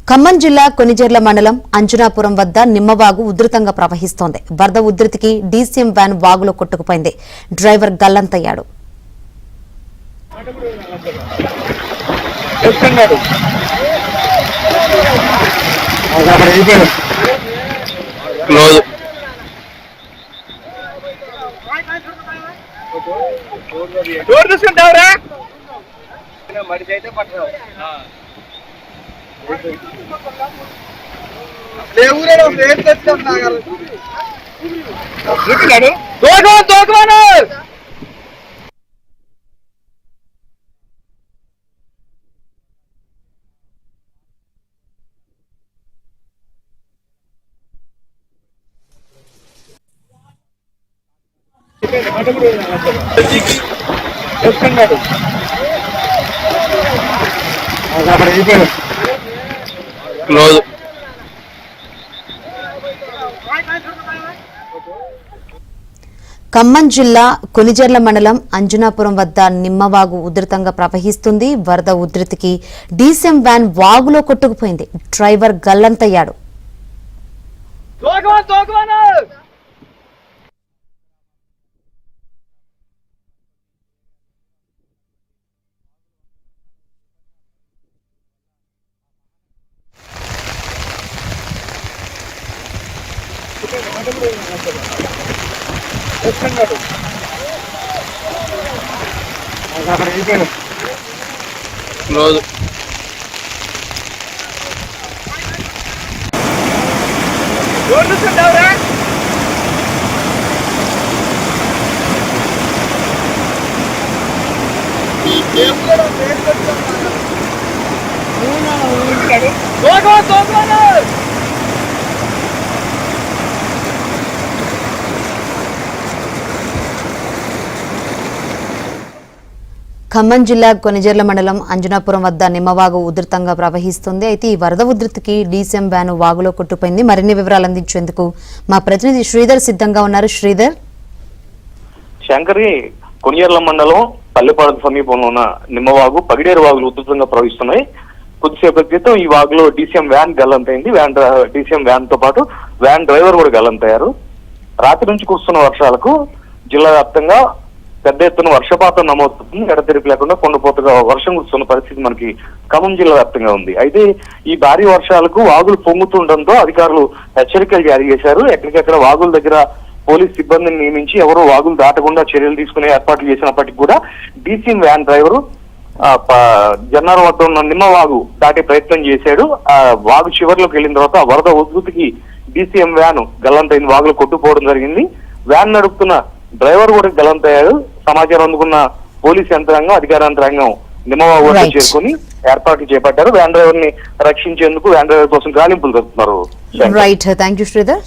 ఖమ్మం జిల్లా కొనిజర్ల మండలం అంజనాపురం వద్ద నిమ్మవాగు ఉధృతంగా ప్రవహిస్తోంది. వరద ఉధృతికి డీసీఎం వ్యాన్ వాగులో కొట్టుకుపోయింది. డ్రైవర్ గల్లంతయ్యాడు. ఖమ్మం జిల్లా కొనిజర్ల మండలం అంజనాపురం వద్ద నిమ్మవాగు ఉధృతంగా ప్రవహిస్తుంది. వరద ఉధృతికి డీసీఎం వ్యాన్ వాగులో కొట్టుకుపోయింది. డ్రైవర్ గల్లంతయ్యాడు. ఖమ్మం జిల్లా కొనిజర్ల మండలం అంజనాపురం వద్ద నిమ్మవాగు ఉధృతంగా ప్రవహిస్తుంది. అయితే ఈ వరద ఉధృతికి డీసీఎం వ్యాన్ వాగులో కొట్టుకుపోయింది. మరిన్ని వివరాలు అందించేందుకు మా ప్రతినిధి శ్రీధర్ సిద్ధంగా ఉన్నారు. శ్రీధర్, శంకరి కొనిజర్ల మండలం పల్లెపాడు సమీపంలో ఉన్న నిమ్మవాగు పగిడేరు వాగులు ఉధృతంగా ప్రవహిస్తున్నాయి. కొద్దిసేపటి క్రితం ఈ వాగులో డీసీఎం వ్యాన్ గల్లంతైంది. డీసీఎం వ్యాన్ తో పాటు వ్యాన్ డ్రైవర్ కూడా గల్లంతయ్యారు. రాత్రి నుంచి కురుస్తున్న వర్షాలకు జిల్లా వ్యాప్తంగా పెద్ద ఎత్తున వర్షపాతం నమోదవుతుంది. ఎడతెరిపి లేకుండా కొండపోతగా వర్షం కురుస్తున్న పరిస్థితి మనకి ఖమ్మం జిల్లా వ్యాప్తంగా ఉంది. అయితే ఈ భారీ వర్షాలకు వాగులు పొంగుతుండటంతో అధికారులు హెచ్చరికలు జారీ చేశారు. ఎక్కడికెక్కడ వాగుల దగ్గర పోలీస్ సిబ్బందిని నియమించి ఎవరో వాగులు దాటకుండా చర్యలు తీసుకునే ఏర్పాట్లు చేసినప్పటికీ కూడా డీసీఎం వ్యాన్ డ్రైవరు జన్నారం వద్ద ఉన్న నిమ్మవాగు దాటే ప్రయత్నం చేశాడు. ఆ వాగు చివరిలోకి వెళ్ళిన తర్వాత వరద ఉధృతికి డీసీఎం వ్యాన్ గల్లంతైంది. వాగులు కొట్టుకుపోవడం జరిగింది. వ్యాన్ నడుపుతున్న డ్రైవర్ కూడా గల్లంతయ్యాడు. సమాచారం అందుకున్న పోలీస్ యంత్రాంగం, అధికార యంత్రాంగం నిమ్మవాగు వద్ద చేరుకుని ఏర్పాట్లు చేపట్టారు. వ్యాన్ డ్రైవర్ ని రక్షించేందుకు వ్యాన్ డ్రైవర్ కోసం గాలింపులు జరుపుతున్నారు. Right, thank you Sridhar.